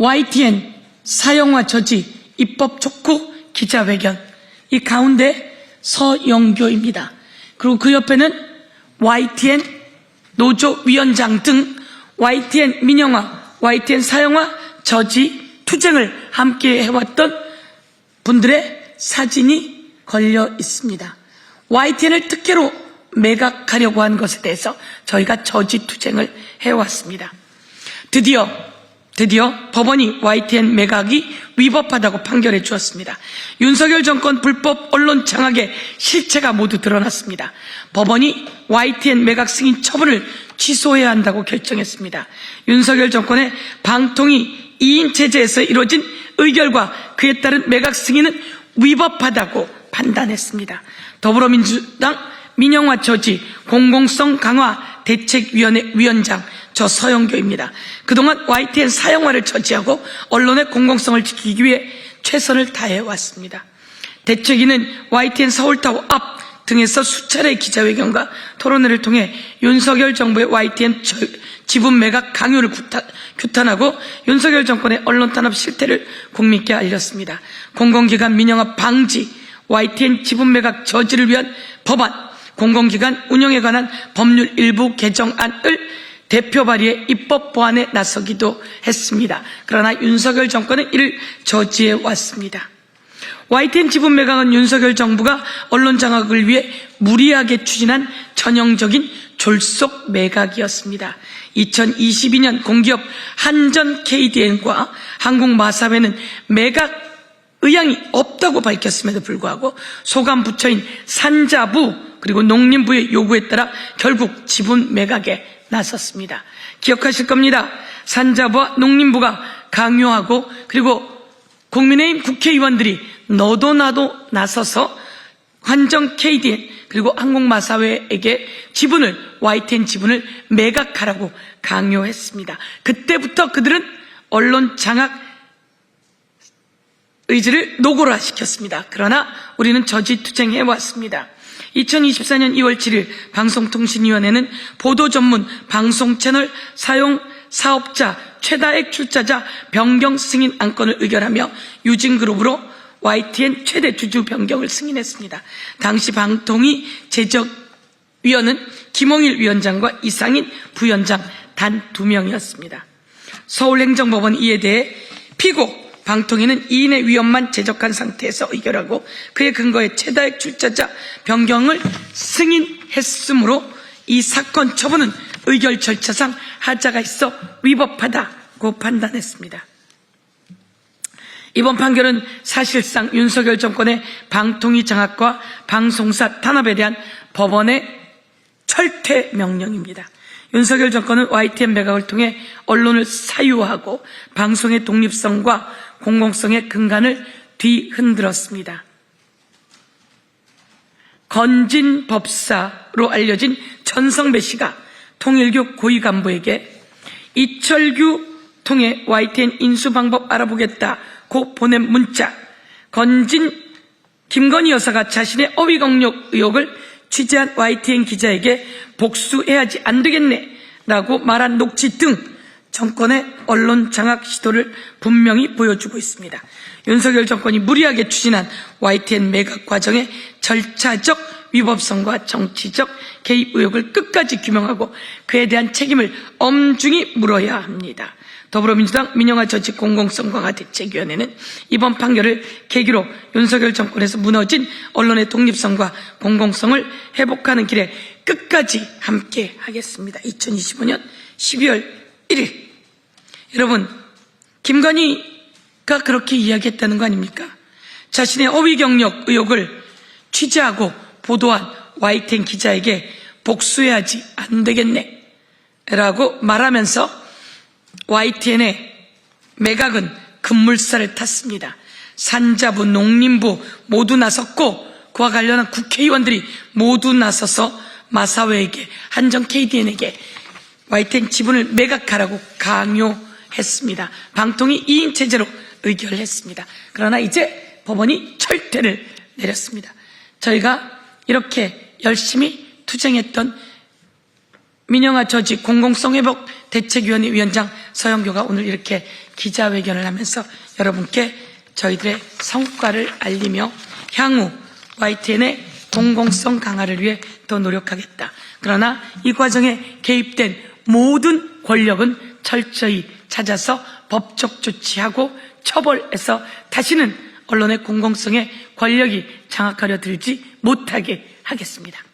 YTN 사형화 저지 입법 촉구 기자회견, 이 가운데 서영교입니다. 그리고 그 옆에는 YTN 노조위원장 등 YTN 민영화, YTN 사형화 저지 투쟁을 함께 해왔던 분들의 사진이 걸려 있습니다. YTN을 특혜로 매각하려고 한 것에 대해서 저희가 저지 투쟁을 해왔습니다. 드디어 법원이 YTN 매각이 위법하다고 판결해 주었습니다. 윤석열 정권 불법 언론 장악의 실체가 모두 드러났습니다. 법원이 YTN 매각 승인 처분을 취소해야 한다고 결정했습니다. 윤석열 정권의 방통위 2인 체제에서 이루어진 의결과 그에 따른 매각 승인은 위법하다고 판단했습니다. 더불어민주당 민영화 저지 공공성 강화 대책위원회 위원장 저 서영교입니다. 그동안 YTN 사형화를 저지하고 언론의 공공성을 지키기 위해 최선을 다해왔습니다. 대책위는 YTN 서울타워 앞 등에서 수차례 기자회견과 토론회를 통해 윤석열 정부의 YTN 지분 매각 강요를 규탄하고 윤석열 정권의 언론 탄압 실태를 국민께 알렸습니다. 공공기관 민영화 방지, YTN 지분 매각 저지를 위한 법안, 공공기관 운영에 관한 법률 일부 개정안을 대표 발의해 입법 보완에 나서기도 했습니다. 그러나 윤석열 정권은 이를 저지해 왔습니다. YTN 지분 매각은 윤석열 정부가 언론 장악을 위해 무리하게 추진한 전형적인 졸속 매각이었습니다. 2022년 공기업 한전 KDN과 한국마사회는 매각 의향이 없다고 밝혔음에도 불구하고 소관 부처인 산자부 그리고 농림부의 요구에 따라 결국 지분 매각에 나섰습니다. 기억하실 겁니다. 산자부와 농림부가 강요하고 그리고 국민의힘 국회의원들이 너도 나도 나서서 한전 KDN 그리고 한국마사회에게 YTN 지분을 매각하라고 강요했습니다. 그때부터 그들은 언론 장악 의지를 노골화시켰습니다. 그러나 우리는 저지 투쟁해왔습니다. 2024년 2월 7일 방송통신위원회는 보도전문 방송채널 사용 사업자 최다액 출자자 변경 승인 안건을 의결하며 유진그룹으로 YTN 최대 주주 변경을 승인했습니다. 당시 방통위 제적위원은 김홍일 위원장과 이상인 부위원장 단 2명이었습니다. 서울행정법원 이에 대해 피고 방통위는 이인의 위원만 제적한 상태에서 의결하고 그에 근거해 최다액 출자자 변경을 승인했으므로 이 사건 처분은 의결 절차상 하자가 있어 위법하다고 판단했습니다. 이번 판결은 사실상 윤석열 정권의 방통위 장악과 방송사 탄압에 대한 법원의 철퇴 명령입니다. 윤석열 정권은 YTN 매각을 통해 언론을 사유화하고 방송의 독립성과 공공성의 근간을 뒤흔들었습니다. 건진법사로 알려진 전성배 씨가 통일교 고위 간부에게 이철규 통해 YTN 인수 방법 알아보겠다고 보낸 문자, 김건희 여사가 자신의 어휘 강력 의혹을 취재한 YTN 기자에게 복수해야지 안 되겠네 라고 말한 녹취 등 정권의 언론 장악 시도를 분명히 보여주고 있습니다. 윤석열 정권이 무리하게 추진한 YTN 매각 과정의 절차적 위법성과 정치적 개입 의혹을 끝까지 규명하고 그에 대한 책임을 엄중히 물어야 합니다. 더불어민주당 민영화 저지 공공성 강화 대책위원회는 이번 판결을 계기로 윤석열 정권에서 무너진 언론의 독립성과 공공성을 회복하는 길에 끝까지 함께 하겠습니다. 2025년 12월 1일 여러분, 김건희가 그렇게 이야기했다는 거 아닙니까? 자신의 어휘 경력 의혹을 취재하고 보도한 YTN 기자에게 복수해야지 안 되겠네 라고 말하면서 YTN의 매각은 급물살을 탔습니다. 산자부, 농림부 모두 나섰고 그와 관련한 국회의원들이 모두 나서서 마사회에게 한전 KDN에게 YTN 지분을 매각하라고 강요했습니다. 방통위 2인 체제로 의결했습니다. 그러나 이제 법원이 철퇴를 내렸습니다. 저희가 이렇게 열심히 투쟁했던 민영화 저지 공공성회복 대책위원회 위원장 서영교가 오늘 이렇게 기자회견을 하면서 여러분께 저희들의 성과를 알리며 향후 YTN의 공공성 강화를 위해 더 노력하겠다. 그러나 이 과정에 개입된 모든 권력은 철저히 찾아서 법적 조치하고 처벌해서 다시는 언론의 공공성에 권력이 장악하려 들지 못하게 하겠습니다.